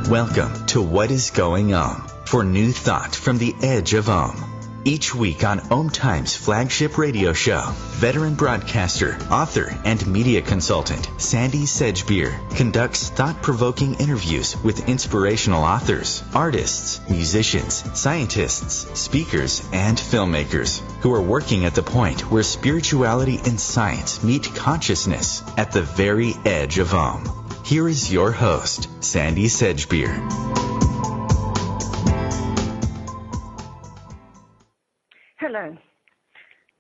Welcome to What is Going On for new thought from the edge of Om. Each week on OMTimes flagship radio show, veteran broadcaster, author, and media consultant Sandy Sedgbeer conducts thought-provoking interviews with inspirational authors, artists, musicians, scientists, speakers, and filmmakers who are working at the point where spirituality and science meet consciousness at the very edge of Om. Here is your host, Sandy Sedgbeer. Hello.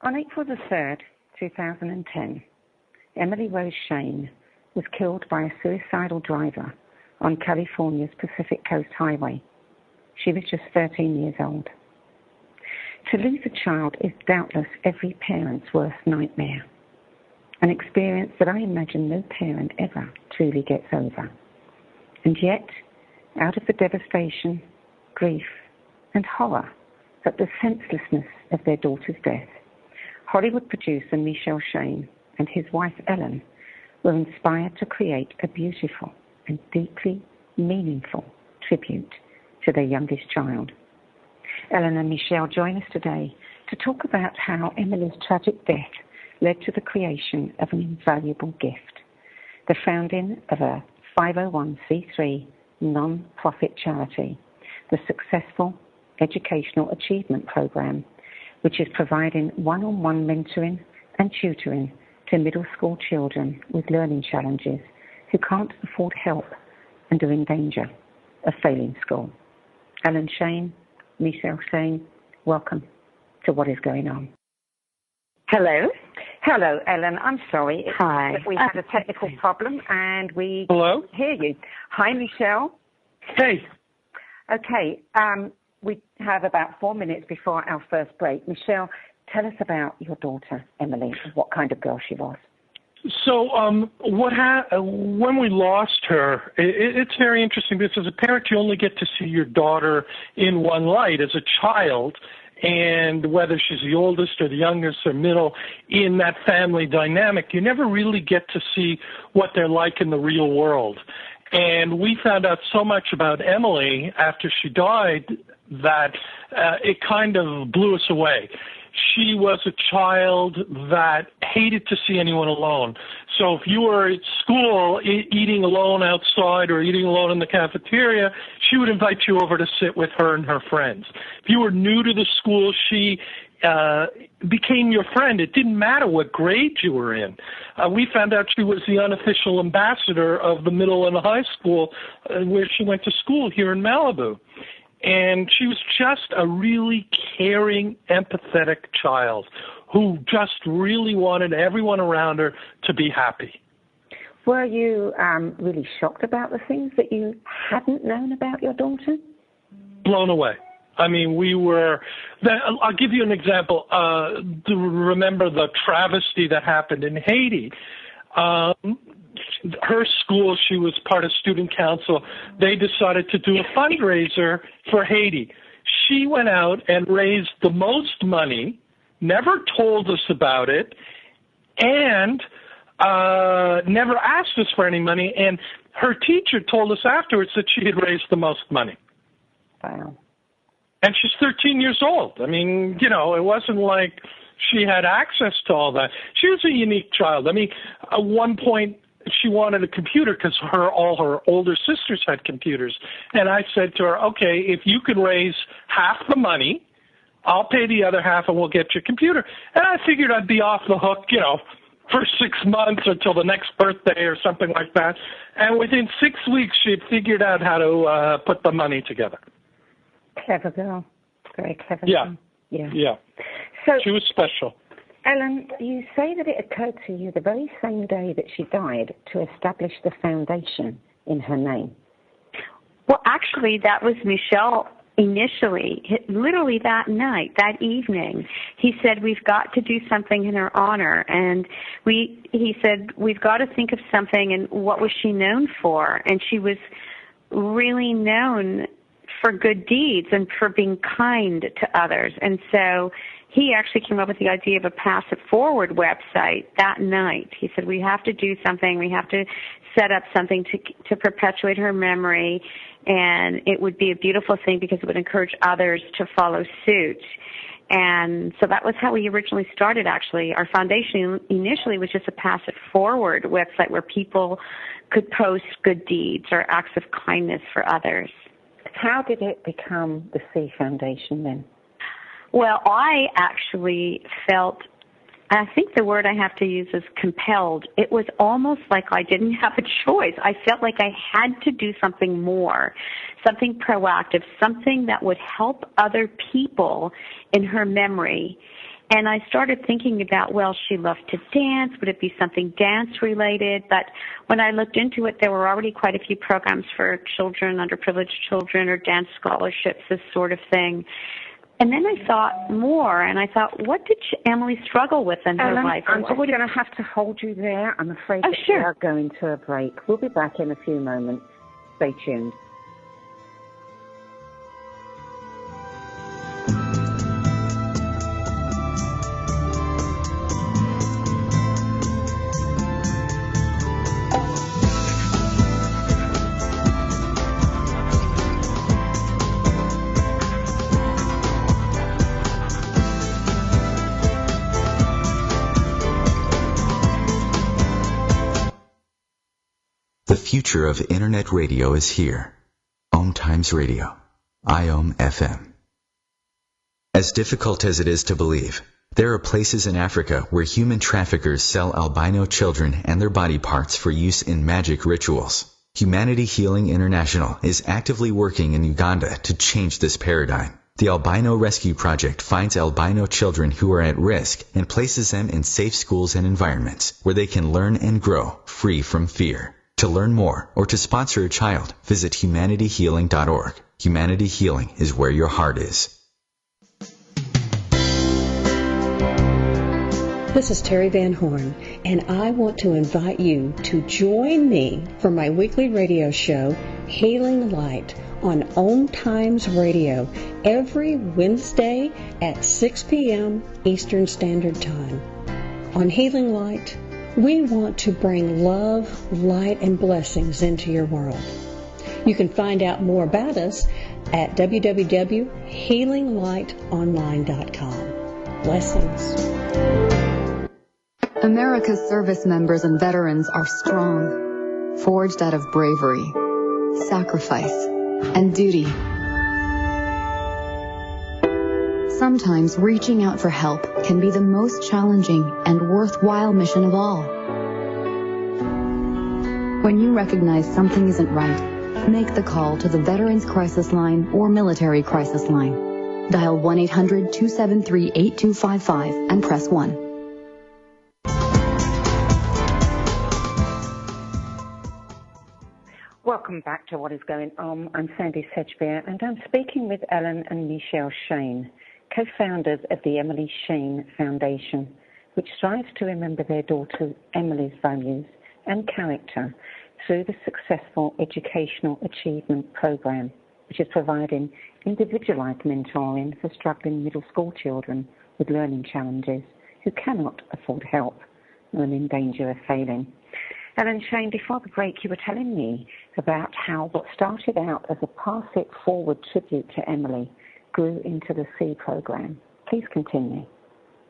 On April the 3rd, 2010, Emily Rose Shane was killed by a suicidal driver on California's Pacific Coast Highway. She was just 13 years old. To lose a child is doubtless every parent's worst nightmare, an experience that I imagine no parent ever truly gets over. And yet, out of the devastation, grief, and horror at the senselessness of their daughter's death, Hollywood producer Michel Shane and his wife Ellen were inspired to create a beautiful and deeply meaningful tribute to their youngest child. Ellen and Michel join us today to talk about how Emily's tragic death led to the creation of an invaluable gift, the founding of a 501c3 non-profit charity, the successful Educational Achievement Program, which is providing one-on-one mentoring and tutoring to middle school children with learning challenges who can't afford help and are in danger of failing school. Ellen Shane, Michel Shane, welcome to What is Going On. Hello. Hello, Ellen. I'm sorry. Hi. We had a technical problem and we Hello? can't hear you. Hi, Michel. Hey. Okay. We have about 4 minutes before our first break. Michel, tell us about your daughter, Emily, and what kind of girl she was. So when we lost her, it's very interesting because as a parent, you only get to see your daughter in one light as a child, and whether she's the oldest or the youngest or middle in that family dynamic, you never really get to see what they're like in the real world. And we found out so much about Emily after she died that it kind of blew us away. She was a child that hated to see anyone alone. So if you were at school eating alone outside or eating alone in the cafeteria, she would invite you over to sit with her and her friends. If you were new to the school, she became your friend. It didn't matter what grade you were in. We found out she was the unofficial ambassador of the middle and the high school where she went to school here in Malibu. And she was just a really caring, empathetic child who just really wanted everyone around her to be happy. Were you really shocked about the things that you hadn't known about your daughter? Blown away. I mean, I'll give you an example. Remember the travesty that happened in Haiti. Her school, she was part of student council, they decided to do a fundraiser for Haiti. She went out and raised the most money, never told us about it, and never asked us for any money. And her teacher told us afterwards that she had raised the most money. Wow. And she's 13 years old. I mean, it wasn't like she had access to all that. She was a unique child. I mean, at one point, she wanted a computer because all her older sisters had computers. And I said to her, okay, if you can raise half the money, I'll pay the other half and we'll get you a computer. And I figured I'd be off the hook, for 6 months until the next birthday or something like that. And within 6 weeks, she had figured out how to put the money together. Clever girl. Very clever girl. Yeah. So she was special. Ellen, you say that it occurred to you the very same day that she died to establish the foundation in her name. Well, actually, that was Michel initially. Literally that night, that evening, he said, we've got to do something in her honor. And he said, we've got to think of something, and what was she known for? And she was really known for good deeds and for being kind to others. And so he actually came up with the idea of a Pass It Forward website that night. He said, we have to do something. We have to set up something to perpetuate her memory. And it would be a beautiful thing because it would encourage others to follow suit. And so that was how we originally started, actually. Our foundation initially was just a Pass It Forward website where people could post good deeds or acts of kindness for others. How did it become the C Foundation then? Well, I actually felt, I think the word I have to use is compelled. It was almost like I didn't have a choice. I felt like I had to do something more, something proactive, something that would help other people in her memory. And I started thinking about, well, she loved to dance. Would it be something dance-related? But when I looked into it, there were already quite a few programs for children, underprivileged children, or dance scholarships, this sort of thing. And then I thought more, and I thought, what did Emily struggle with in her life? I'm just going to have to hold you there. I'm afraid that sure. we are going to a break. We'll be back in a few moments. Stay tuned. The future of Internet radio is here. OMTimes Radio. IOM FM. As difficult as it is to believe, there are places in Africa where human traffickers sell albino children and their body parts for use in magic rituals. Humanity Healing International is actively working in Uganda to change this paradigm. The Albino Rescue Project finds albino children who are at risk and places them in safe schools and environments where they can learn and grow free from fear. To learn more or to sponsor a child, visit humanityhealing.org. Humanity Healing is where your heart is. This is Terry Van Horn, and I want to invite you to join me for my weekly radio show, Healing Light, on OMTimes Radio every Wednesday at 6 p.m. Eastern Standard Time. On Healing Light, we want to bring love, light, and blessings into your world. You can find out more about us at www.healinglightonline.com. Blessings. America's service members and veterans are strong, forged out of bravery, sacrifice, and duty. Sometimes reaching out for help can be the most challenging and worthwhile mission of all. When you recognize something isn't right, make the call to the Veterans Crisis Line or Military Crisis Line. Dial 1-800-273-8255 and press 1. Welcome back to What is Going On. I'm Sandy Sedgbeer, and I'm speaking with Ellen and Michel Shane, co-founders of the Emily Shane Foundation, which strives to remember their daughter Emily's values and character through the successful Educational Achievement Program, which is providing individualized mentoring for struggling middle school children with learning challenges who cannot afford help and are in danger of failing. Ellen Shane, before the break, you were telling me about how what started out as a Pass It Forward tribute to Emily grew into the C program. Please continue.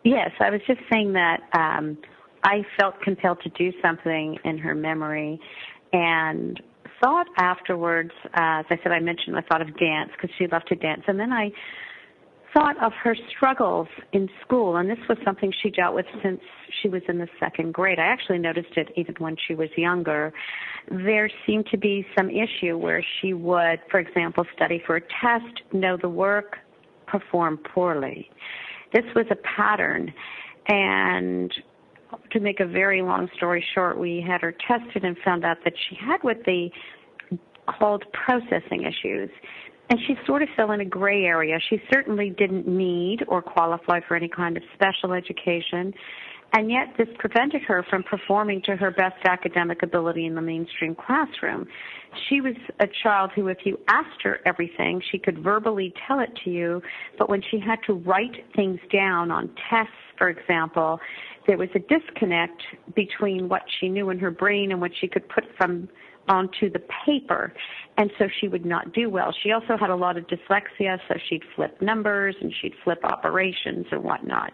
Yes, I was just saying that I felt compelled to do something in her memory and thought afterwards, as I said, I thought of dance because she loved to dance. And then I thought of her struggles in school, and this was something she dealt with since she was in the second grade. I actually noticed it even when she was younger. There seemed to be some issue where she would, for example, study for a test, know the work, perform poorly. This was a pattern, and to make a very long story short, we had her tested and found out that she had what they called processing issues. And she sort of fell in a gray area. She certainly didn't need or qualify for any kind of special education, and yet this prevented her from performing to her best academic ability in the mainstream classroom. She was a child who, if you asked her everything, she could verbally tell it to you, but when she had to write things down on tests, for example, there was a disconnect between what she knew in her brain and what she could put from onto the paper, and so she would not do well. She also had a lot of dyslexia, so she'd flip numbers and she'd flip operations and whatnot.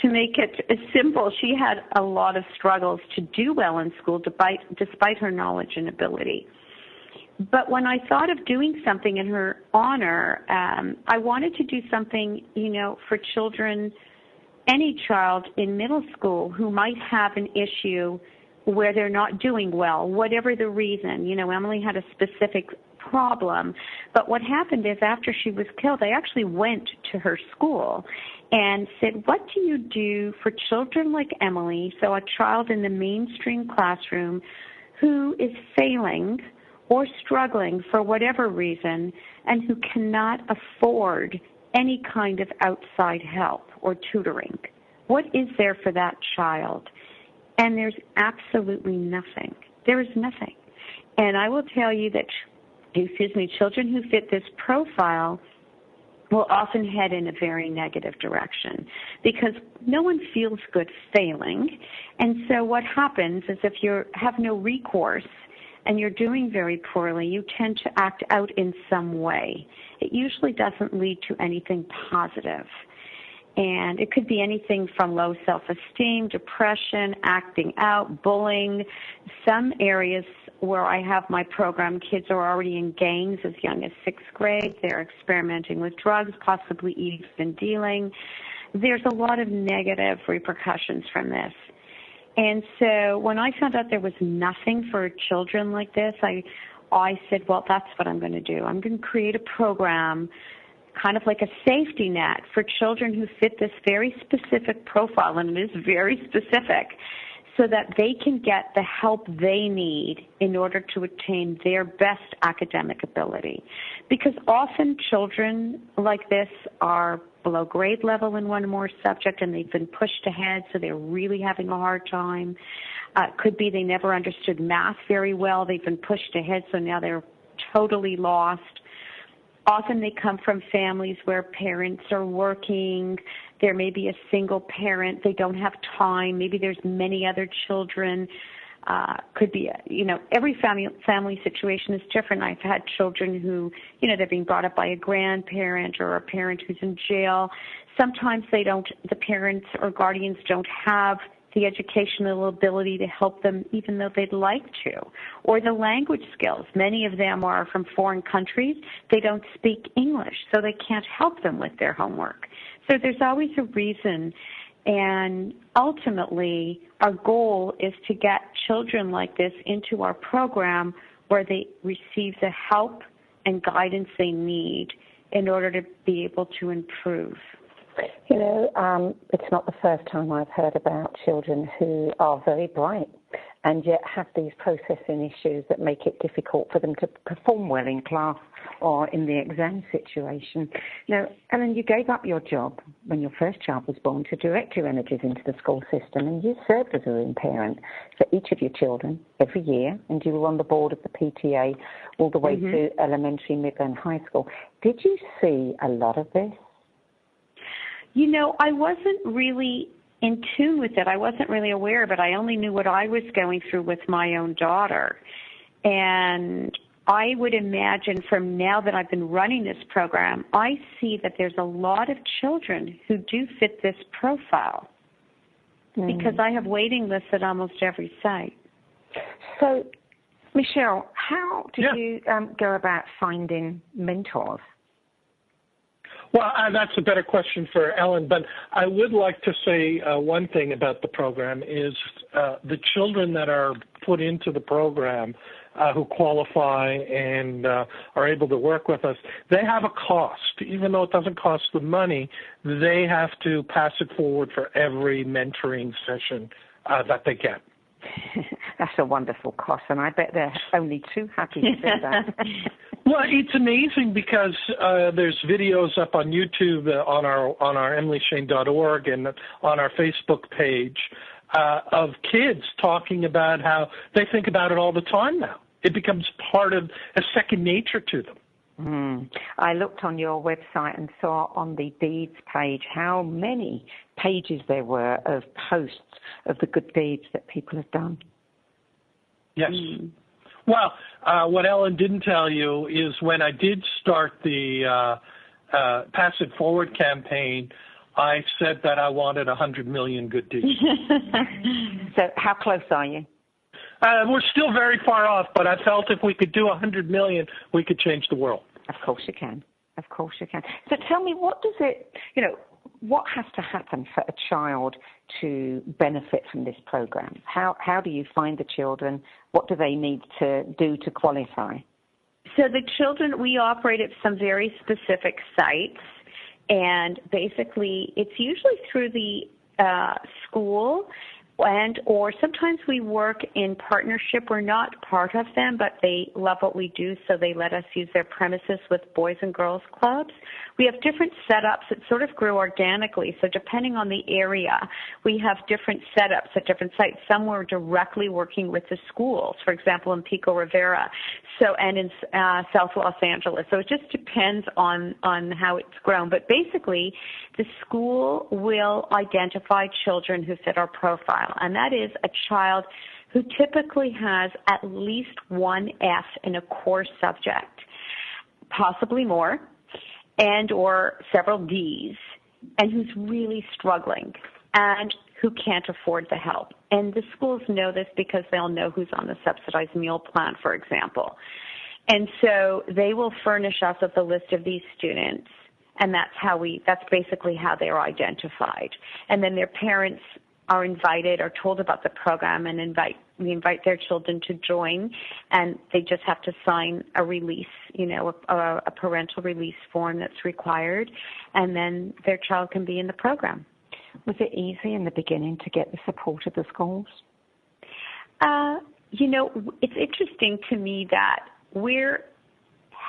To make it simple, she had a lot of struggles to do well in school despite her knowledge and ability. But when I thought of doing something in her honor, I wanted to do something, for children, any child in middle school who might have an issue where they're not doing well, whatever the reason. Emily had a specific problem, but what happened is after she was killed, I actually went to her school and said, what do you do for children like Emily, so a child in the mainstream classroom who is failing or struggling for whatever reason and who cannot afford any kind of outside help or tutoring? What is there for that child? And there's absolutely nothing. There is nothing. And I will tell you that, children who fit this profile will often head in a very negative direction because no one feels good failing. And so what happens is if you have no recourse and you're doing very poorly, you tend to act out in some way. It usually doesn't lead to anything positive. And it could be anything from low self-esteem, depression, acting out, bullying. Some areas where I have my program, kids are already in gangs as young as 6th grade. They're experimenting with drugs, possibly even dealing. There's a lot of negative repercussions from this. And so when I found out there was nothing for children like this, I said, well, that's what I'm going to do. I'm going to create a program, kind of like a safety net for children who fit this very specific profile, and it is very specific, so that they can get the help they need in order to attain their best academic ability. Because often children like this are below grade level in one or more subject and they've been pushed ahead, so they're really having a hard time. Could be they never understood math very well. They've been pushed ahead, so now they're totally lost. Often they come from families where parents are working. There may be a single parent. They don't have time. Maybe there's many other children. Could be, every family situation is different. I've had children who, they're being brought up by a grandparent or a parent who's in jail. Sometimes the parents or guardians don't have the educational ability to help them even though they'd like to, or the language skills. Many of them are from foreign countries. They don't speak English, so they can't help them with their homework. So there's always a reason, and ultimately our goal is to get children like this into our program where they receive the help and guidance they need in order to be able to improve. It's not the first time I've heard about children who are very bright and yet have these processing issues that make it difficult for them to perform well in class or in the exam situation. Now, Ellen, you gave up your job when your first child was born to direct your energies into the school system, and you served as a room parent for each of your children every year, and you were on the board of the PTA all the way through elementary, middle, and high school. Did you see a lot of this? I wasn't really in tune with it. I wasn't really aware of it. I only knew what I was going through with my own daughter. And I would imagine from now that I've been running this program, I see that there's a lot of children who do fit this profile because I have waiting lists at almost every site. So, Michelle, how did you go about finding mentors? Well, that's a better question for Ellen, but I would like to say one thing about the program is the children that are put into the program who qualify and are able to work with us, they have a cost. Even though it doesn't cost them money, they have to pass it forward for every mentoring session that they get. That's a wonderful cost, and I bet they're only too happy to do that. Well, it's amazing because there's videos up on YouTube on our EmilyShane.org and on our Facebook page of kids talking about how they think about it all the time now. It becomes part of a second nature to them. I looked on your website and saw on the deeds page how many pages there were of posts of the good deeds that people have done. Yes. Well, what Ellen didn't tell you is when I did start the Pass It Forward campaign, I said that I wanted 100 million good deeds. So how close are you? We're still very far off, but I felt if we could do 100 million, we could change the world. Of course you can. Of course you can. So tell me, what has to happen for a child to benefit from this program? How do you find the children? What do they need to do to qualify? So the children, we operate at some very specific sites, and basically it's usually through the school, and or sometimes we work in partnership. We're not part of them, but they love what we do, so they let us use their premises with boys and girls clubs. We have different setups that sort of grew organically, so depending on the area, we have different setups at different sites. Some we're directly working with the schools, for example, in Pico Rivera, and in South Los Angeles. So it just depends on how it's grown. But basically, the school will identify children who fit our profile, and that is a child who typically has at least one F in a core subject, possibly more, and or several Ds, and who's really struggling and who can't afford the help. And the schools know this because they'll know who's on the subsidized meal plan, for example. And so they will furnish us with a list of these students, and that's basically how they're identified. And then their parents are invited or told about the program, and we invite their children to join, and they just have to sign a release, a parental release form that's required, and then their child can be in the program. Was it easy in the beginning to get the support of the schools? It's interesting to me that we're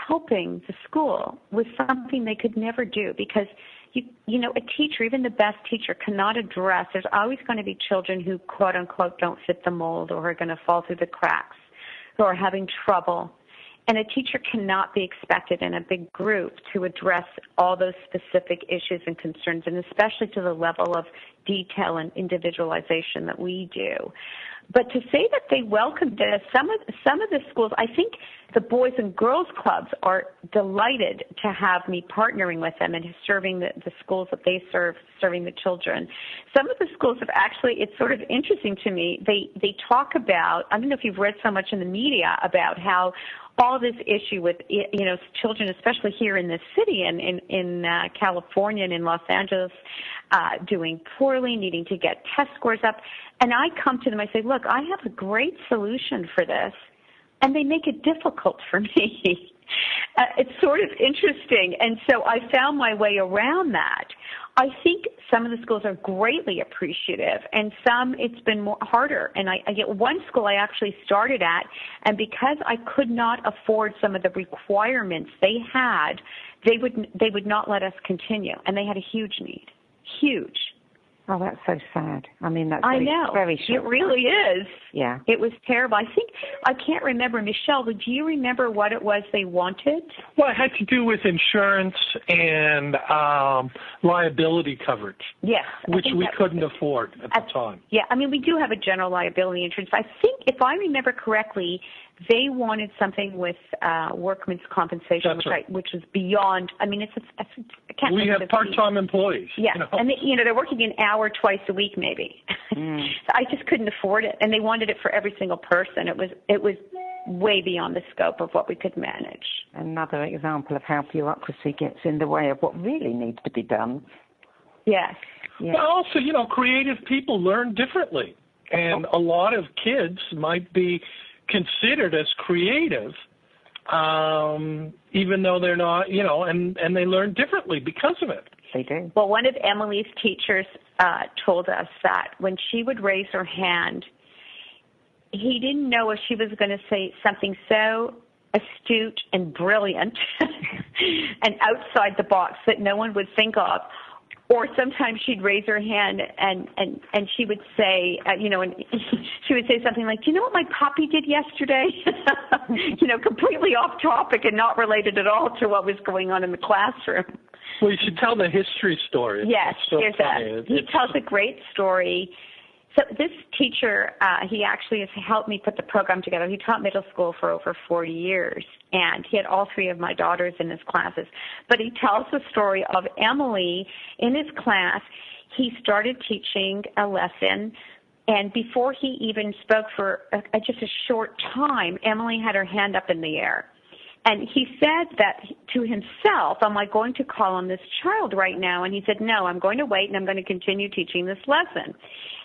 helping the school with something they could never do, because a teacher, even the best teacher, cannot address. There's always going to be children who, quote unquote, don't fit the mold or are going to fall through the cracks, who are having trouble. And a teacher cannot be expected in a big group to address all those specific issues and concerns, and especially to the level of detail and individualization that we do. But to say that they welcomed this, some of the schools, I think the Boys and Girls Clubs are delighted to have me partnering with them and serving the schools that they serve, serving the children. Some of the schools have actually, it's sort of interesting to me, they talk about, I don't know if you've read so much in the media about how all this issue with, children, especially here in this city and in California and in Los Angeles, doing poorly, needing to get test scores up. And I come to them, I say, look, I have a great solution for this, and they make it difficult for me. It's sort of interesting. And so I found my way around that. I think some of the schools are greatly appreciative, and some it's been more harder. And I get one school I actually started at, and because I could not afford some of the requirements they had, they would not let us continue, and they had a huge need, huge. Oh, that's so sad. I mean, that's very short. It really is. Yeah. It was terrible. I can't remember. Michelle, do you remember what it was they wanted? Well, it had to do with insurance and liability coverage. Yes. Which we couldn't afford at the time. Yeah, we do have a general liability insurance. I think, if I remember correctly, they wanted something with workman's compensation, which is beyond. I can't. We have part-time employees. Yeah, and they're working an hour twice a week, maybe. So I just couldn't afford it, and they wanted it for every single person. It was way beyond the scope of what we could manage. Another example of how bureaucracy gets in the way of what really needs to be done. Yes. Yeah. But also, creative people learn differently, and a lot of kids might be considered as creative, even though they're not, and they learn differently because of it. They do. Well, one of Emily's teachers told us that when she would raise her hand, he didn't know if she was going to say something so astute and brilliant and outside the box that no one would think of. Or sometimes she'd raise her hand and she would say, and she would say something like, do you know what my puppy did yesterday? Completely off topic and not related at all to what was going on in the classroom. Well, you should tell the history story. Yes, so he tells a great story. So this teacher, he actually has helped me put the program together. He taught middle school for over 40 years, and he had all three of my daughters in his classes. But he tells the story of Emily in his class. He started teaching a lesson, and before he even spoke for just a short time, Emily had her hand up in the air. And he said that to himself, am I going to call on this child right now? And he said, no, I'm going to wait, and I'm going to continue teaching this lesson.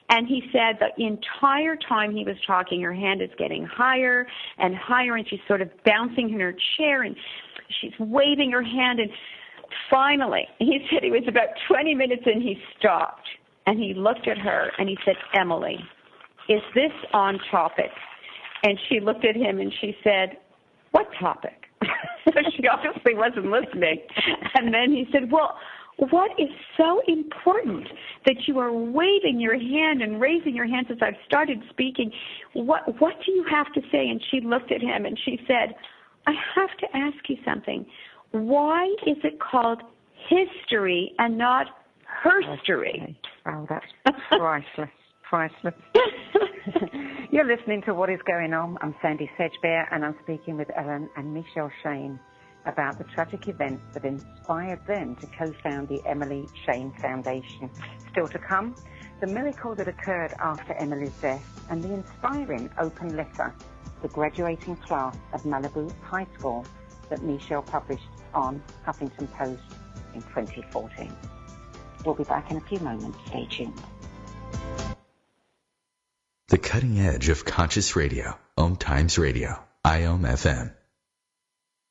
And he said the entire time he was talking, her hand is getting higher and higher, and she's sort of bouncing in her chair, and she's waving her hand. And finally, he said he was about 20 minutes in, he stopped, and he looked at her, and he said, Emily, is this on topic? And she looked at him, and she said, what topic? So she obviously wasn't listening. And then he said, well, what is so important that you are waving your hand and raising your hand since I've started speaking? What do you have to say? And she looked at him and she said, I have to ask you something. Why is it called history and not herstory? Oh, that's priceless. Priceless. You're listening to What is Going On. I'm Sandy Sedgbear, and I'm speaking with Ellen and Michel Shane about the tragic events that inspired them to co-found the Emily Shane Foundation. Still to come, the miracle that occurred after Emily's death and the inspiring open letter to the graduating class of Malibu High School that Michel published on Huffington Post in 2014. We'll be back in a few moments. Stay tuned. The cutting edge of conscious radio, OMTimes Radio, IOM FM.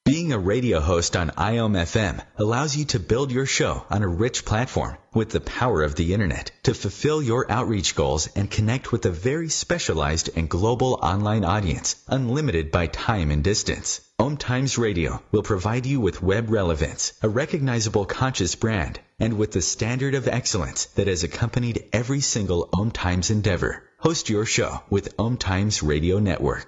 Being a radio host on IOM FM allows you to build your show on a rich platform with the power of the internet to fulfill your outreach goals and connect with a very specialized and global online audience, unlimited by time and distance. OMTimes Radio will provide you with web relevance, a recognizable conscious brand, and with the standard of excellence that has accompanied every single OMTimes endeavor. Host your show with OMTimes Radio Network.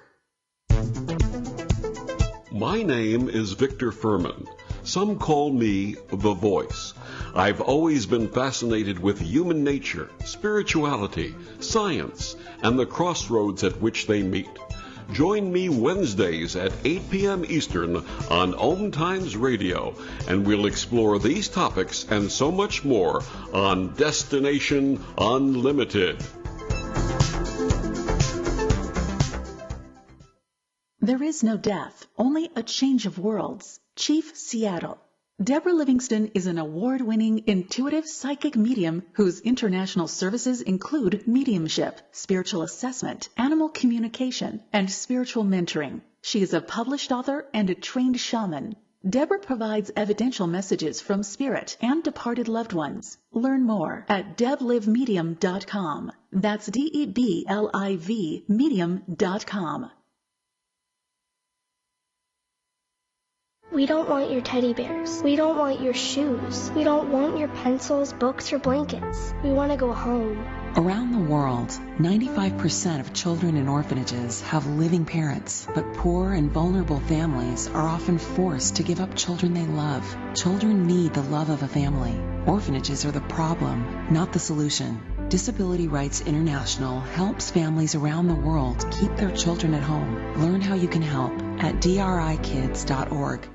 My name is Victor Furman. Some call me The Voice. I've always been fascinated with human nature, spirituality, science, and the crossroads at which they meet. Join me Wednesdays at 8 p.m. Eastern on OMTimes Radio, and we'll explore these topics and so much more on Destination Unlimited. There is no death, only a change of worlds. Chief Seattle. Deborah Livingston is an award-winning intuitive psychic medium whose international services include mediumship, spiritual assessment, animal communication, and spiritual mentoring. She is a published author and a trained shaman. Deborah provides evidential messages from spirit and departed loved ones. Learn more at deblivemedium.com. That's DEBLIV medium.com. We don't want your teddy bears. We don't want your shoes. We don't want your pencils, books, or blankets. We want to go home. Around the world, 95% of children in orphanages have living parents, but poor and vulnerable families are often forced to give up children they love. Children need the love of a family. Orphanages are the problem, not the solution. Disability Rights International helps families around the world keep their children at home. Learn how you can help at drikids.org.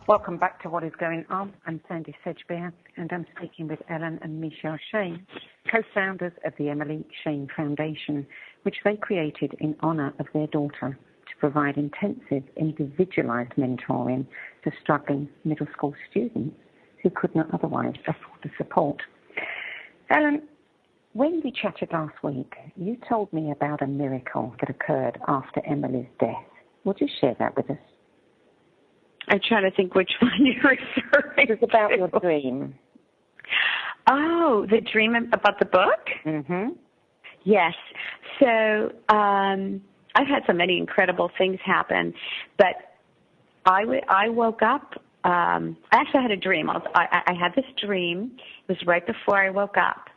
Welcome back to What is Going On. I'm Sandy Sedgbear, and I'm speaking with Ellen and Michel Shane, co-founders of the Emily Shane Foundation, which they created in honor of their daughter to provide intensive, individualized mentoring to struggling middle school students who could not otherwise afford the support. Ellen, when we chatted last week, you told me about a miracle that occurred after Emily's death. Would you share that with us? I'm trying to think which one you're referring to. It's about your dream. Oh, the dream about the book? Mm-hmm. Yes. So I've had so many incredible things happen, but I woke up. I actually had a dream. I had this dream. It was right before I woke up.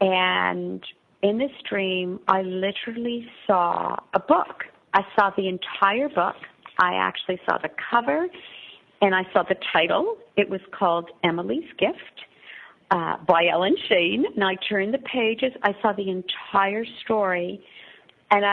And in this dream, I literally saw a book. I saw the entire book. I actually saw the cover, and I saw the title. It was called Emily's Gift by Ellen Shane, and I turned the pages. I saw the entire story, and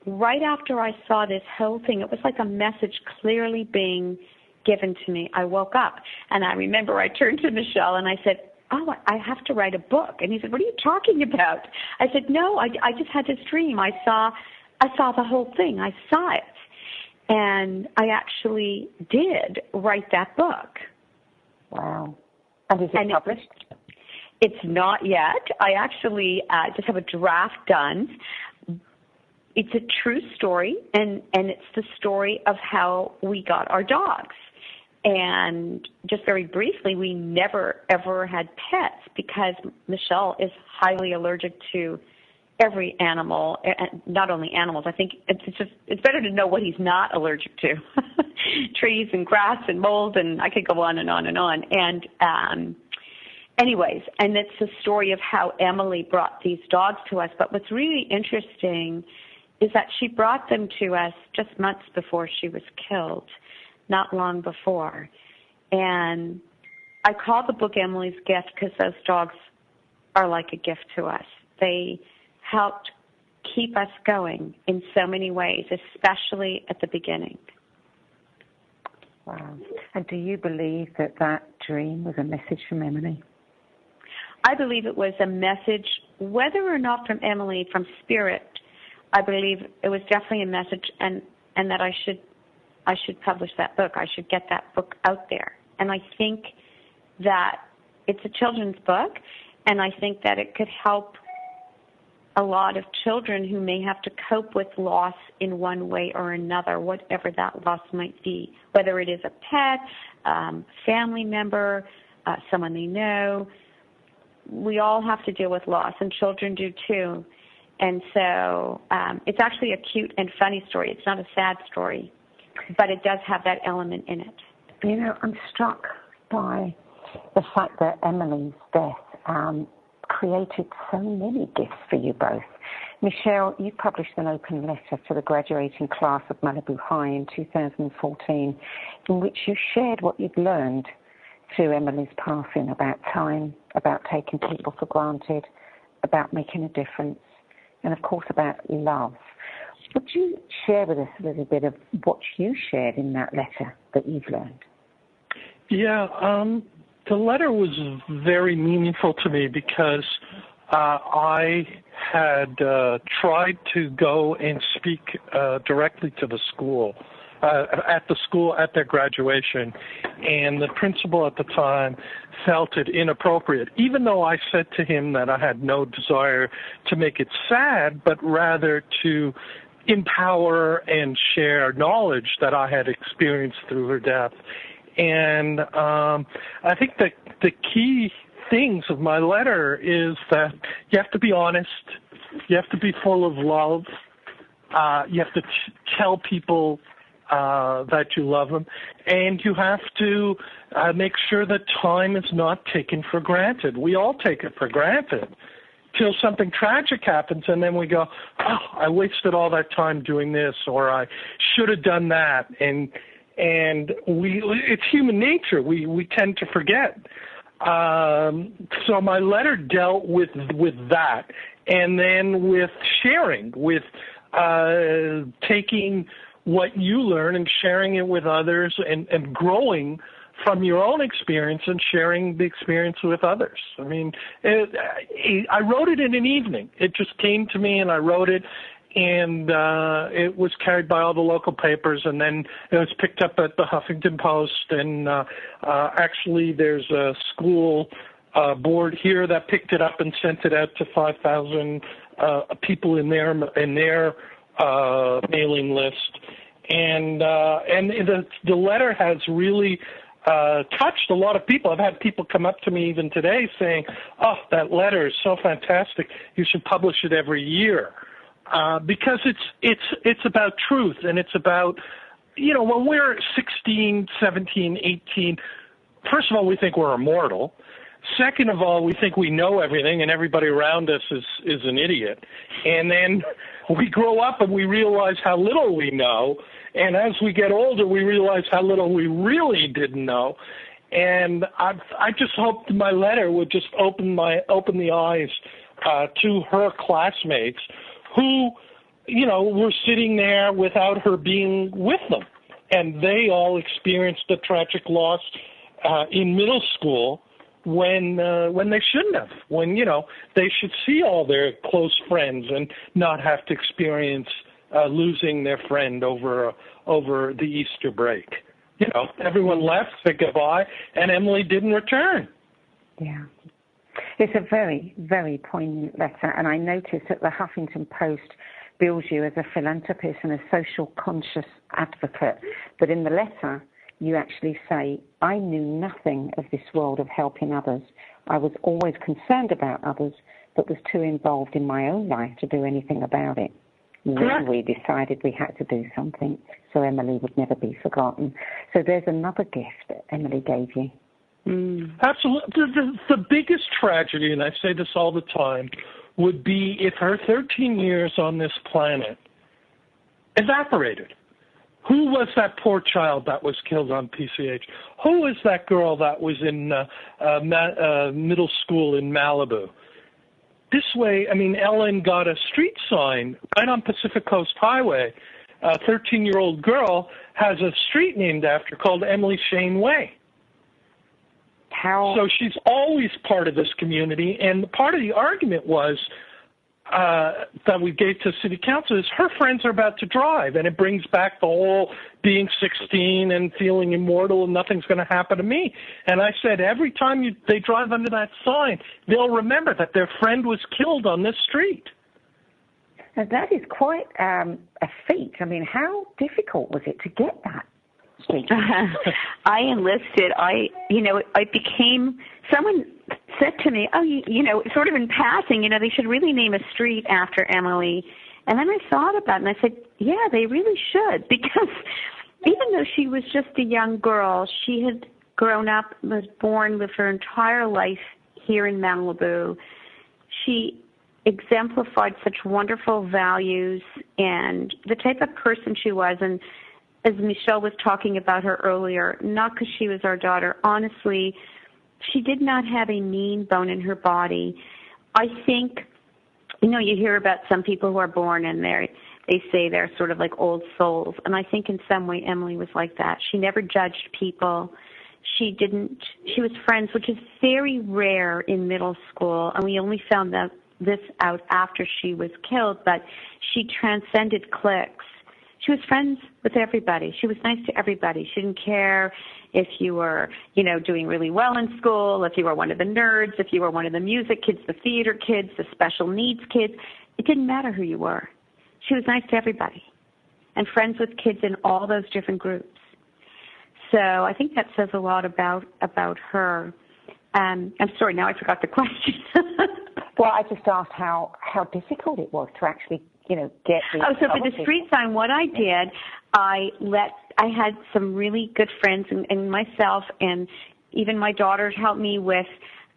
right after I saw this whole thing, it was like a message clearly being given to me. I woke up, and I remember I turned to Michel, and I said, oh, I have to write a book. And he said, what are you talking about? I said, no, I just had this dream. I saw the whole thing. I saw it. And I actually did write that book. Wow. And is it published? It's not yet. I actually just have a draft done. It's a true story, and it's the story of how we got our dogs. And just very briefly, we never, ever had pets because Michel is highly allergic to every animal, not only animals. I think it's better to know what he's not allergic to. Trees and grass and mold, and I could go on and on and on. And anyways, and it's the story of how Emily brought these dogs to us. But what's really interesting is that she brought them to us just months before she was killed. Not long before. And I call the book Emily's Gift because those dogs are like a gift to us. They helped keep us going in so many ways, especially at the beginning. Wow. And do you believe that dream was a message from Emily? I believe it was a message, whether or not from Emily, from Spirit. I believe it was definitely a message, and that I should publish that book. I should get that book out there. And I think that it's a children's book, and I think that it could help a lot of children who may have to cope with loss in one way or another, whatever that loss might be, whether it is a pet, family member, someone they know. We all have to deal with loss, and children do too. And so it's actually a cute and funny story. It's not a sad story, but it does have that element in it. You know, I'm struck by the fact that Emily's death created so many gifts for you both. Michel, you published an open letter to the graduating class of Malibu High in 2014 in which you shared what you'd learned through Emily's passing about time, about taking people for granted, about making a difference, and of course about love. Would you share with us a little bit of what you shared in that letter that you've learned? Yeah, the letter was very meaningful to me because I had tried to go and speak directly to the school, at their graduation, and the principal at the time felt it inappropriate, even though I said to him that I had no desire to make it sad, but rather to empower and share knowledge that I had experienced through her death. And I think that the key things of my letter is that you have to be honest, you have to be full of love, you have to tell people that you love them, and you have to make sure that time is not taken for granted. We all take it for granted till something tragic happens, and then we go, oh, I wasted all that time doing this, or I should have done that. And it's human nature. We tend to forget. So my letter dealt with that, and then with sharing, with taking what you learn and sharing it with others, and growing from your own experience and sharing the experience with others. I mean, I wrote it in an evening. It just came to me, and I wrote it, and it was carried by all the local papers, and then it was picked up at the Huffington Post, and actually there's a school board here that picked it up and sent it out to 5,000 people in their mailing list. And the letter has really touched a lot of people. I've had people come up to me even today saying, oh, that letter is so fantastic, you should publish it every year. Because it's about truth, and it's about, when we're 16, 17, 18, first of all, we think we're immortal. Second of all, we think we know everything and everybody around us is an idiot. And then we grow up and we realize how little we know, and as we get older, we realize how little we really didn't know. And I just hoped my letter would just open the eyes to her classmates who, were sitting there without her being with them. And they all experienced a tragic loss in middle school when they shouldn't have, when, they should see all their close friends and not have to experience losing their friend over the Easter break. Everyone left, said goodbye, and Emily didn't return. Yeah. It's a very, very poignant letter, and I noticed that the Huffington Post bills you as a philanthropist and a social conscious advocate, but in the letter you actually say, I knew nothing of this world of helping others. I was always concerned about others, but was too involved in my own life to do anything about it. Then we decided we had to do something so Emily would never be forgotten. So there's another gift that Emily gave you. Absolutely. The biggest tragedy, and I say this all the time, would be if her 13 years on this planet evaporated. Who was that poor child that was killed on PCH? Who was that girl that was in middle school in Malibu? This way, Ellen got a street sign right on Pacific Coast Highway. A 13-year-old girl has a street named after her called Emily Shane Way. So she's always part of this community, and part of the argument was that we gave to City Council is her friends are about to drive, and it brings back the whole being 16 and feeling immortal and nothing's going to happen to me. And I said, every time they drive under that sign, they'll remember that their friend was killed on this street. Now, that is quite a feat. How difficult was it to get that street? I enlisted. I became, someone said to me, sort of in passing, they should really name a street after Emily. And then I thought about it, and I said, yeah, they really should, because even though she was just a young girl, she had grown up, was born, lived her entire life here in Malibu. She exemplified such wonderful values and the type of person she was. And as Michel was talking about her earlier, not because she was our daughter, honestly, she did not have a mean bone in her body. I think, you hear about some people who are born and they say they're sort of like old souls. And I think in some way Emily was like that. She never judged people. She was friends, which is very rare in middle school. And we only found this out after she was killed, but she transcended cliques. She was friends with everybody. She was nice to everybody. She didn't care if you were, doing really well in school, if you were one of the nerds, if you were one of the music kids, the theater kids, the special needs kids. It didn't matter who you were. She was nice to everybody and friends with kids in all those different groups. So I think that says a lot about her. I'm sorry, now I forgot the question. Well, I just asked how difficult it was to actually get the... Oh, so for the street sign, what I did, I had some really good friends and myself, and even my daughters helped me with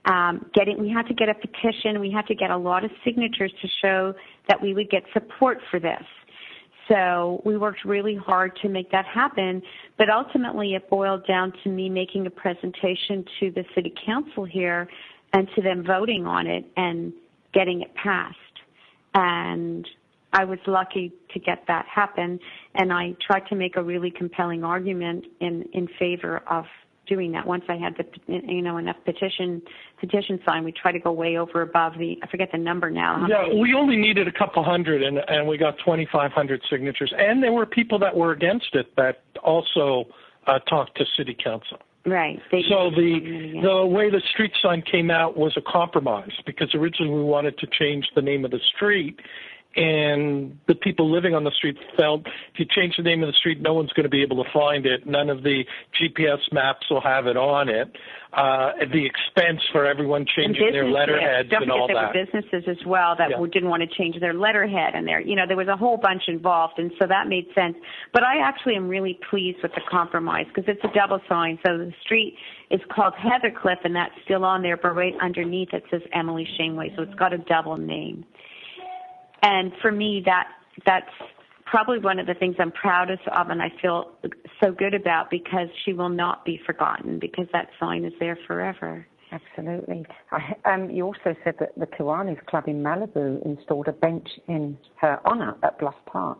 we had to get a petition. We had to get a lot of signatures to show that we would get support for this. So we worked really hard to make that happen, but ultimately it boiled down to me making a presentation to the city council here and to them voting on it and getting it passed. And I was lucky to get that happen, and I tried to make a really compelling argument in favor of doing that. Once I had enough petition signed, we tried to go way over above I forget the number now. Yeah, we only needed a couple hundred, and we got 2,500 signatures. And there were people that were against it that also talked to city council. Right. So the way the street sign came out was a compromise, because originally we wanted to change the name of the street, and the people living on the street felt if you change the name of the street, no one's going to be able to find it. None of the GPS maps will have it on it. The expense for everyone changing their letterheads and all that. There were businesses as well that didn't want to change their letterhead, and there was a whole bunch involved, and so that made sense. But I actually am really pleased with the compromise, because it's a double sign. So the street is called Heathercliff, and that's still on there, but right underneath it says Emily Shane Way, so it's got a double name. And for me, that that's probably one of the things I'm proudest of and I feel so good about, because she will not be forgotten, because that sign is there forever. Absolutely. You also said that the Kiwanis Club in Malibu installed a bench in her honor at Bluff Park.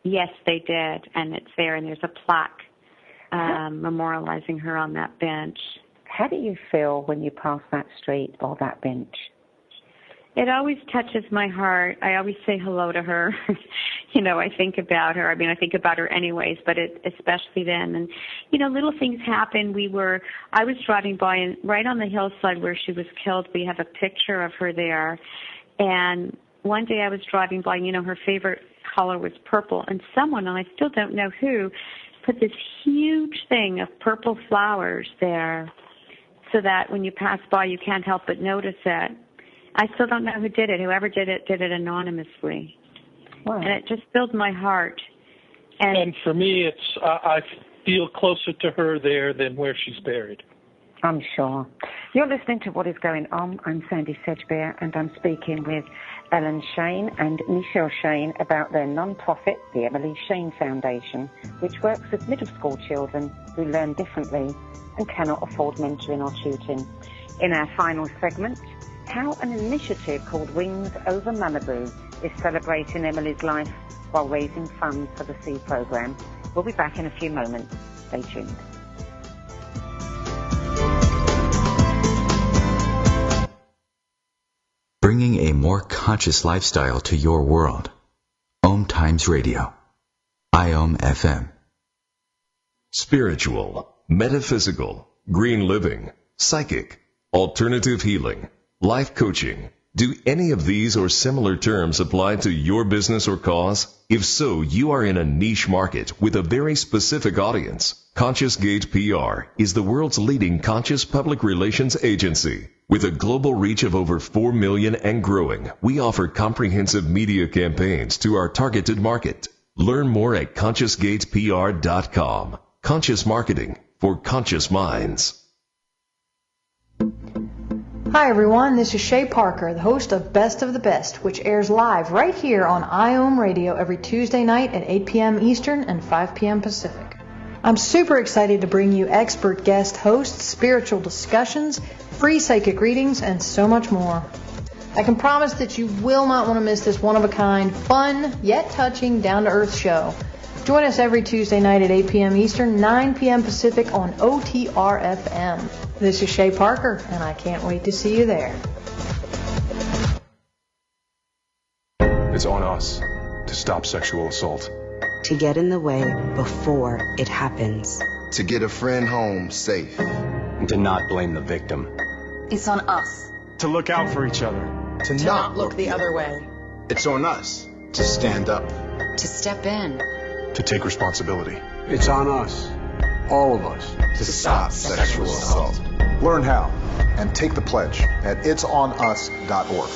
Yes, they did, and it's there, and there's a plaque memorializing her on that bench. How do you feel when you pass that street or that bench? It always touches my heart. I always say hello to her. You know, I think about her. I mean, I think about her anyways, but especially then. And, you know, little things happen. I was driving by, and right on the hillside where she was killed, we have a picture of her there. And one day I was driving by, you know, her favorite color was purple, and someone, and I still don't know who, put this huge thing of purple flowers there so that when you pass by, you can't help but notice it. I still don't know who did it. Whoever did it anonymously. Wow. And it just filled my heart. And for me, I feel closer to her there than where she's buried. I'm sure. You're listening to What is Going On. I'm Sandy Sedgbeer, and I'm speaking with Ellen Shane and Michel Shane about their non-profit, the Emily Shane Foundation, which works with middle school children who learn differently and cannot afford mentoring or tutoring. In our final segment, how an initiative called Wings Over Malibu is celebrating Emily's life while raising funds for the Sea Program. We'll be back in a few moments. Stay tuned. Bringing a more conscious lifestyle to your world. OMTimes Radio. IOM FM. Spiritual, metaphysical, green living, psychic, alternative healing, life coaching. Do any of these or similar terms apply to your business or cause? If so, you are in a niche market with a very specific audience. Conscious Gate PR is the world's leading conscious public relations agency. With a global reach of over 4 million and growing, we offer comprehensive media campaigns to our targeted market. Learn more at ConsciousGatePR.com. Conscious marketing for conscious minds. Hi everyone, this is Shay Parker, the host of Best of the Best, which airs live right here on IOM Radio every Tuesday night at 8 p.m. Eastern and 5 p.m. Pacific. I'm super excited to bring you expert guest hosts, spiritual discussions, free psychic readings, and so much more. I can promise that you will not want to miss this one-of-a-kind, fun, yet touching, down-to-earth show. Join us every Tuesday night at 8 p.m. Eastern, 9 p.m. Pacific on OTR-FM. This is Shay Parker, and I can't wait to see you there. It's on us to stop sexual assault. To get in the way before it happens. To get a friend home safe. And to not blame the victim. It's on us. To look out for each other. To not look the other way. It's on us to stand up. To step in. To take responsibility. It's on us, all of us, to stop sexual assault. Learn how and take the pledge at itsonus.org.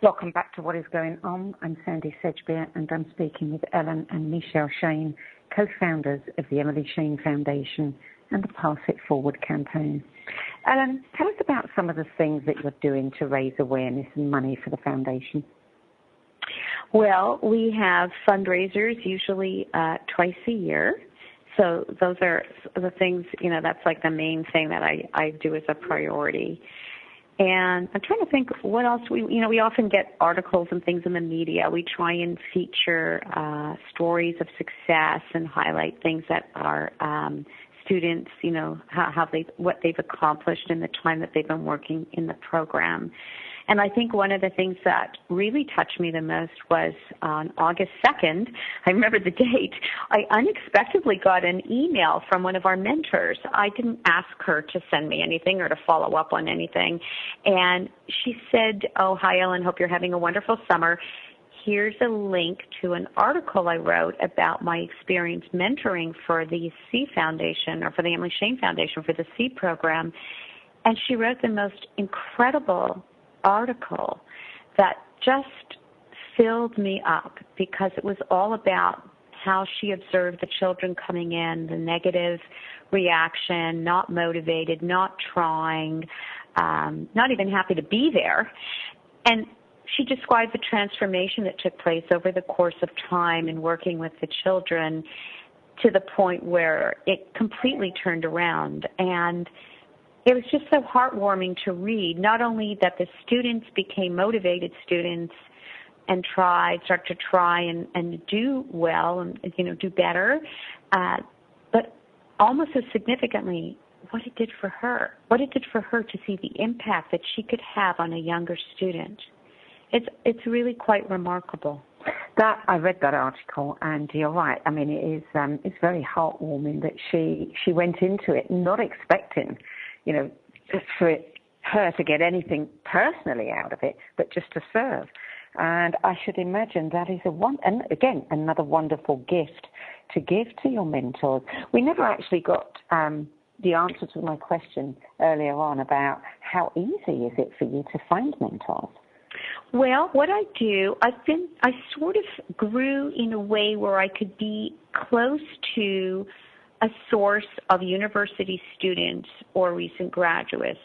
Welcome back to What is Going On. I'm Sandy Sedgbeer, and I'm speaking with Ellen and Michel Shane, co-founders of the Emily Shane Foundation and the Pass It Forward campaign. Ellen, tell us about some of the things that you're doing to raise awareness and money for the foundation. Well, we have fundraisers usually twice a year. So those are the things, you know, that's like the main thing that I do as a priority. And I'm trying to think what else we often get articles and things in the media. We try and feature stories of success and highlight things that our students, you know, what they've accomplished in the time that they've been working in the program. And I think one of the things that really touched me the most was on August 2nd, I remember the date, I unexpectedly got an email from one of our mentors. I didn't ask her to send me anything or to follow up on anything. And she said, "Oh, hi, Ellen, hope you're having a wonderful summer. Here's a link to an article I wrote about my experience mentoring for the Sea Foundation, or for the Emily Shane Foundation, for the Sea program." And she wrote the most incredible article that just filled me up, because it was all about how she observed the children coming in, the negative reaction, not motivated, not trying, not even happy to be there. And she described the transformation that took place over the course of time in working with the children to the point where it completely turned around. And it was just so heartwarming to read, not only that the students became motivated students and start to try and do well and, do better, but almost as significantly, what it did for her to see the impact that she could have on a younger student. It's really quite remarkable. I read that article, and you're right. I mean, it's very heartwarming that she went into it not expecting, for her to get anything personally out of it, but just to serve. And I should imagine that is and again, another wonderful gift to give to your mentors. We never actually got the answer to my question earlier on about how easy is it for you to find mentors? Well, what I do, I sort of grew in a way where I could be close to a source of university students or recent graduates.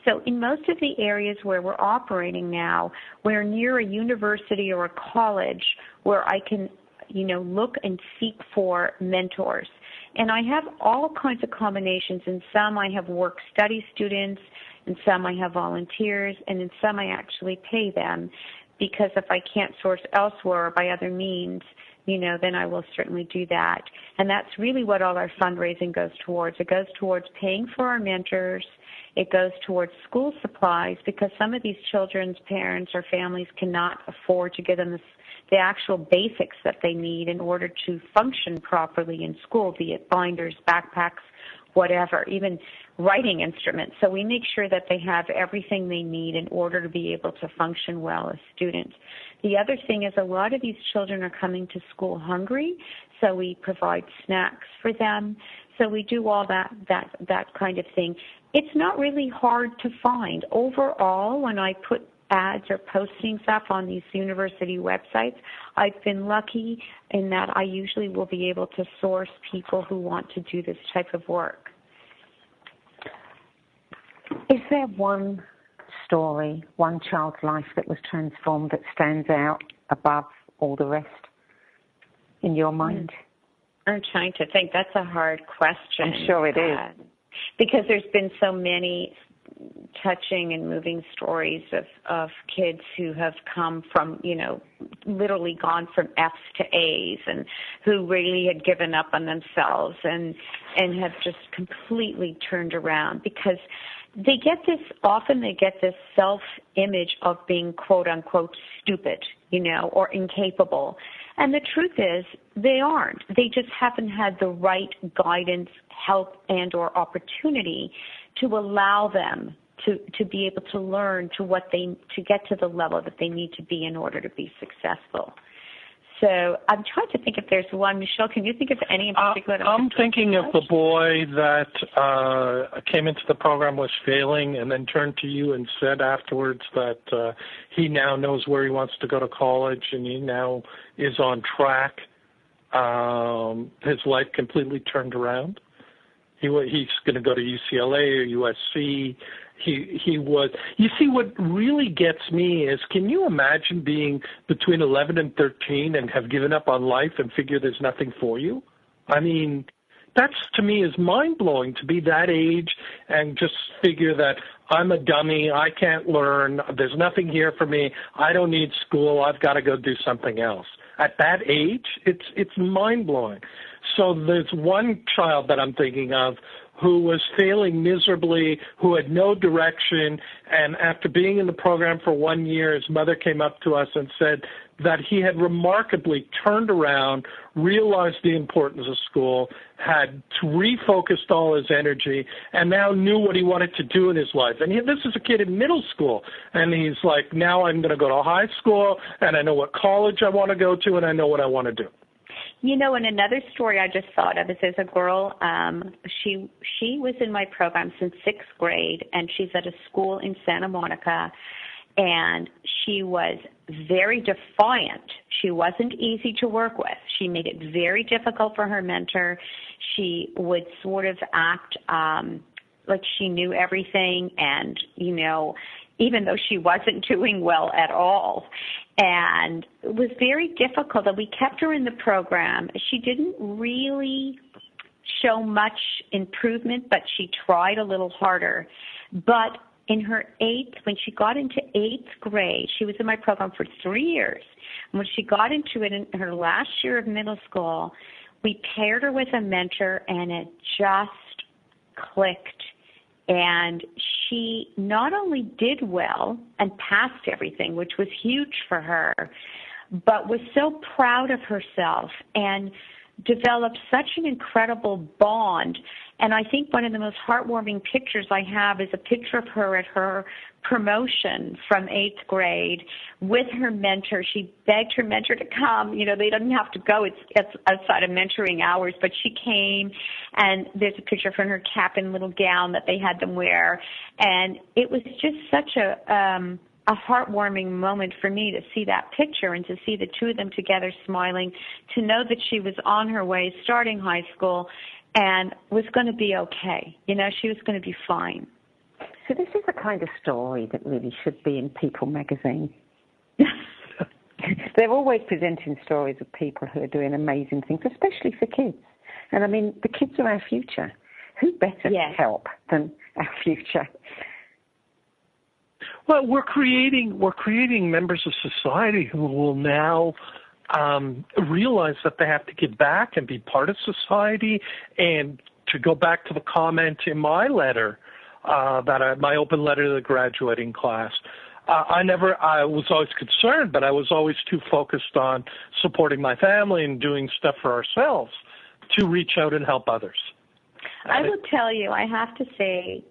So in most of the areas where we're operating now, we're near a university or a college where I can, look and seek for mentors. And I have all kinds of combinations. In some I have work-study students, in some I have volunteers, and in some I actually pay them, because if I can't source elsewhere or by other means, then I will certainly do that. And that's really what all our fundraising goes towards. It goes towards paying for our mentors. It goes towards school supplies, because some of these children's parents or families cannot afford to give them the actual basics that they need in order to function properly in school, be it binders, backpacks, whatever, even writing instruments. So we make sure that they have everything they need in order to be able to function well as students. The other thing is a lot of these children are coming to school hungry, so we provide snacks for them. So we do all that kind of thing. It's not really hard to find. Overall, when I put ads or postings up on these university websites, I've been lucky in that I usually will be able to source people who want to do this type of work. Is there one story, one child's life that was transformed that stands out above all the rest in your mind? I'm trying to think. That's a hard question. I'm sure it is. Because there's been so many touching and moving stories of kids who have come from, literally gone from F's to A's, and who really had given up on themselves and have just completely turned around, because they get this self-image of being quote unquote stupid, or incapable. And the truth is, they aren't. They just haven't had the right guidance, help, and or opportunity to allow them to be able to learn to get to the level that they need to be in order to be successful. So I'm trying to think if there's one. Michel, can you think of any in particular? I'm thinking of the boy that came into the program, was failing, and then turned to you and said afterwards that he now knows where he wants to go to college, and he now is on track. His life completely turned around. He's going to go to UCLA or USC. He was. You see, what really gets me is, can you imagine being between 11 and 13 and have given up on life and figure there's nothing for you? I mean, that's, to me, is mind-blowing, to be that age and just figure that I'm a dummy, I can't learn, there's nothing here for me, I don't need school, I've got to go do something else. At that age, it's mind-blowing. So there's one child that I'm thinking of who was failing miserably, who had no direction, and after being in the program for 1 year, his mother came up to us and said that he had remarkably turned around, realized the importance of school, had refocused all his energy, and now knew what he wanted to do in his life. And this is a kid in middle school, and he's like, now I'm going to go to high school, and I know what college I want to go to, and I know what I want to do. And another story I just thought of is there's a girl, she was in my program since 6th grade, and she's at a school in Santa Monica, and she was very defiant. She wasn't easy to work with. She made it very difficult for her mentor. She would sort of act like she knew everything, and, you know, even though she wasn't doing well at all. And it was very difficult. And we kept her in the program. She didn't really show much improvement, but she tried a little harder. But in her when she got into 8th grade, she was in my program for 3 years. And when she got into it in her last year of middle school, we paired her with a mentor, and it just clicked. And she not only did well and passed everything, which was huge for her, but was so proud of herself and developed such an incredible bond. And I think one of the most heartwarming pictures I have is a picture of her at her promotion from 8th grade with her mentor. She begged her mentor to come. You know, they didn't have to go. It's outside of mentoring hours, but she came, and there's a picture of her in her cap and little gown that they had them wear. And it was just such a heartwarming moment for me to see that picture and to see the two of them together smiling, to know that she was on her way, starting high school, and was going to be okay. You know, she was going to be fine. So this is the kind of story that really should be in People magazine. They're always presenting stories of people who are doing amazing things, especially for kids. And I mean, the kids are our future. Who better to help than our future? Well, we're creating members of society who will now realize that they have to give back and be part of society. And to go back to the comment in my letter, my open letter to the graduating class, I was always concerned, but I was always too focused on supporting my family and doing stuff for ourselves to reach out and help others. I will tell you, I have to say,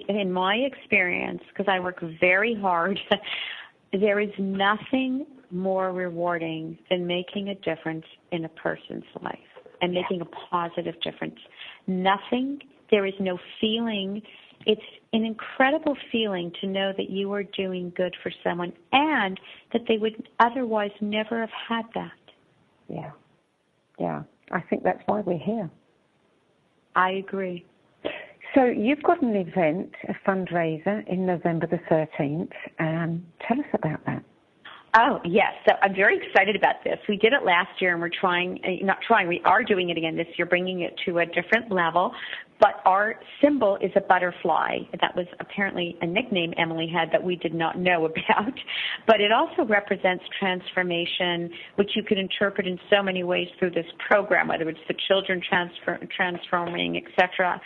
in my experience, because I work very hard, there is nothing more rewarding than making a difference in a person's life and making a positive difference. Nothing, there is no feeling. It's an incredible feeling to know that you are doing good for someone and that they would otherwise never have had that. Yeah. Yeah. I think that's why we're here. I agree. So you've got an event, a fundraiser, in November the 13th. Tell us about that. Oh, yes. So I'm very excited about this. We did it last year, and we are doing it again this year, bringing it to a different level. But our symbol is a butterfly. That was apparently a nickname Emily had that we did not know about. But it also represents transformation, which you can interpret in so many ways through this program, whether it's the children transforming, etc.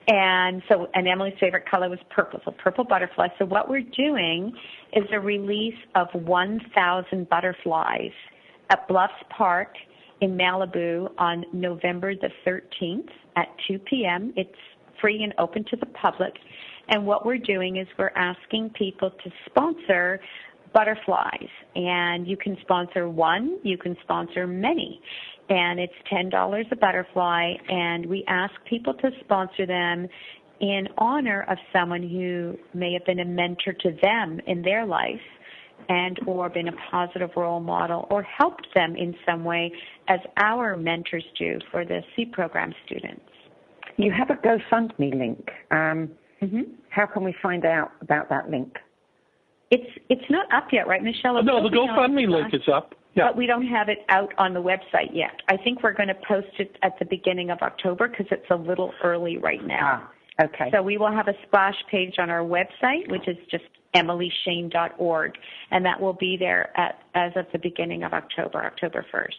And Emily's favorite color was purple, so purple butterfly. So what we're doing is a release of 1,000 butterflies at Bluffs Park in Malibu on November the 13th at 2 p.m. It's free and open to the public. And what we're doing is we're asking people to sponsor butterflies. And you can sponsor one, you can sponsor many. And it's $10 a butterfly. And we ask people to sponsor them in honor of someone who may have been a mentor to them in their life and or been a positive role model or helped them in some way as our mentors do for the C program students. You have a GoFundMe link. How can we find out about that link? It's not up yet, right, Michelle? No, the GoFundMe link is up. Yeah. But we don't have it out on the website yet. I think we're going to post it at the beginning of October because it's a little early right now. Okay. So we will have a splash page on our website, which is just emilyshane.org, and that will be there as of the beginning of October 1st.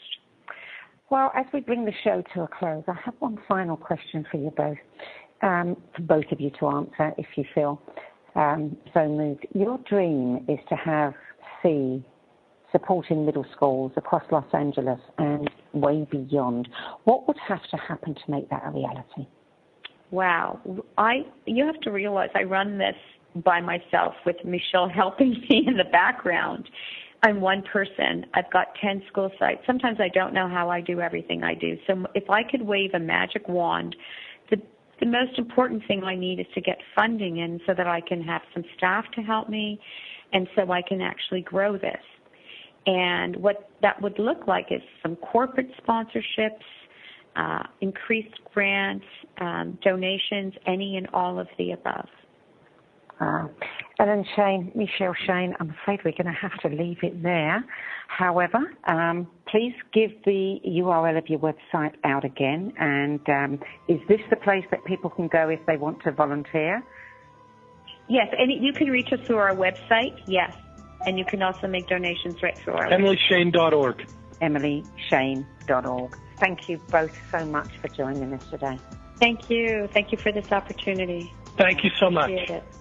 Well, as we bring the show to a close, I have one final question for you both, for both of you to answer if you feel so moved. Your dream is to have C supporting middle schools across Los Angeles and way beyond. What would have to happen to make that a reality? Wow. You have to realize I run this by myself with Michel helping me in the background. I'm one person. I've got 10 school sites. Sometimes I don't know how I do everything I do. So if I could wave a magic wand, the most important thing I need is to get funding in so that I can have some staff to help me and so I can actually grow this. And what that would look like is some corporate sponsorships, increased grants, donations, any and all of the above. Ellen Shane, Michel Shane, I'm afraid we're going to have to leave it there. However, please give the URL of your website out again. And is this the place that people can go if they want to volunteer? Yes, and you can reach us through our website, yes. And you can also make donations right through our website. EmilyShane.org. EmilyShane.org. Thank you both so much for joining us today. Thank you. Thank you for this opportunity. Thank you so much.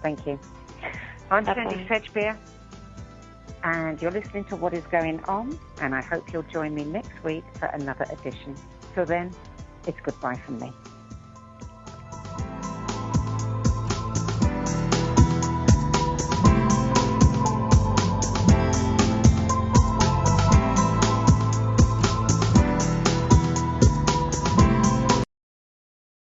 Thank you. I'm Sandy Sedgbeer, and you're listening to What Is Going On, and I hope you'll join me next week for another edition. Till then, it's goodbye from me.